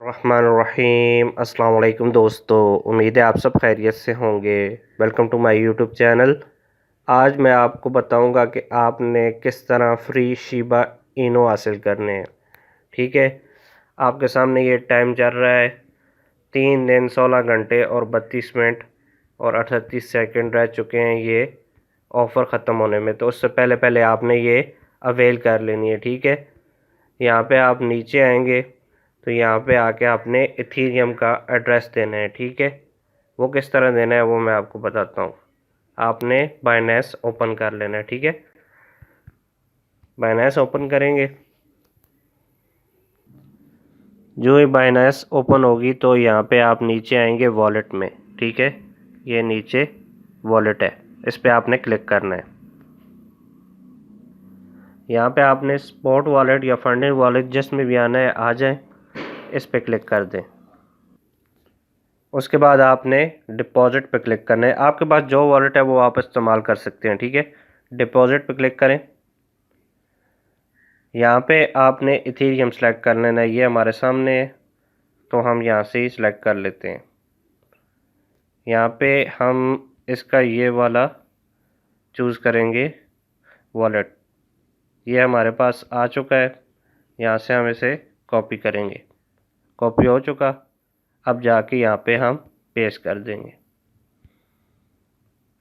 रहमानुर्रहीम। अस्सलाम वालेकुम दोस्तों, उम्मीद है आप सब खैरियत से होंगे। Welcome to my YouTube channel. आज मैं आपको बताऊंगा कि आपने किस तरह फ्री शिबा इनो हासिल करने हैं। ठीक है, आपके सामने ये टाइम चल रहा है 3 दिन 16 घंटे और 32 मिनट और 38 सेकंड रह चुके हैं ये ऑफ़र ख़त्म होने में। तो उससे पहले पहले आपने ये अवेल कर लेनी है। ठीक है, यहाँ पे आप नीचे आएंगे तो यहाँ पे आके आपने इथीरियम का एड्रेस देना है। ठीक है, वो किस तरह देना है वो मैं आपको बताता हूँ। आपने बाइनेंस ओपन कर लेना है। ठीक है, बाइनेंस ओपन करेंगे, जो ही बाइनेंस ओपन होगी तो यहाँ पे आप नीचे आएंगे वॉलेट में। ठीक है, ये नीचे वॉलेट है, इस पर आपने क्लिक करना है। यहाँ पे आपने स्पॉट वॉलेट या फंडिंग वॉलेट जिसमें भी आना है आ जाए, इस पर क्लिक कर दें। उसके बाद आपने डिपॉजिट पे क्लिक करना है। आपके पास जो वॉलेट है वो आप इस्तेमाल कर सकते हैं। ठीक है, डिपॉजिट पे क्लिक करें। यहाँ पे आपने इथेरियम सेलेक्ट कर लेना है, ये हमारे सामने है तो हम यहाँ से ही सिलेक्ट कर लेते हैं। यहाँ पे हम इसका ये वाला चूज़ करेंगे वॉलेट, ये हमारे पास आ चुका है। यहाँ से हम इसे कॉपी करेंगे, कॉपी हो चुका। अब जाके यहाँ पे हम पेस्ट कर देंगे।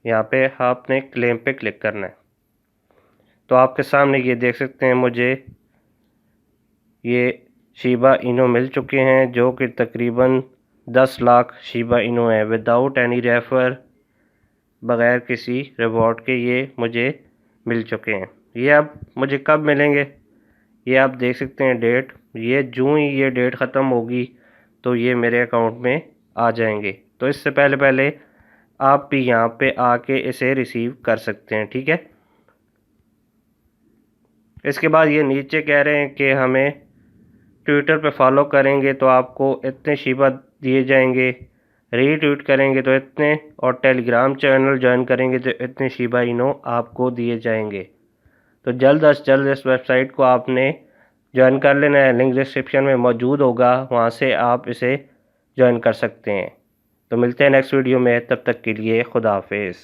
यहाँ पे आपने क्लेम पे क्लिक करना है। तो आपके सामने ये देख सकते हैं मुझे ये शिबा इनो मिल चुके हैं, जो कि तकरीबन 10 लाख शिबा इनो है विदाउट एनी रेफर, बग़ैर किसी रिवॉर्ड के ये मुझे मिल चुके हैं। ये अब मुझे कब मिलेंगे ये आप देख सकते हैं डेट, ये जूँ ही ये डेट ख़त्म होगी तो ये मेरे अकाउंट में आ जाएंगे। तो इससे पहले पहले आप भी यहाँ पे आके इसे रिसीव कर सकते हैं। ठीक है, इसके बाद ये नीचे कह रहे हैं कि हमें ट्विटर पे फॉलो करेंगे तो आपको इतने शिबा दिए जाएंगे, रीट्वीट करेंगे तो इतने, और टेलीग्राम चैनल ज्वाइन करेंगे तो इतने शिबा इनो आपको दिए जाएंगे। तो जल्द अज जल्द इस वेबसाइट को आपने ज्वाइन कर लेना है, लिंक डिस्क्रिप्शन में मौजूद होगा, वहाँ से आप इसे ज्वाइन कर सकते हैं। तो मिलते हैं नेक्स्ट वीडियो में, तब तक के लिए खुदा हाफिज़।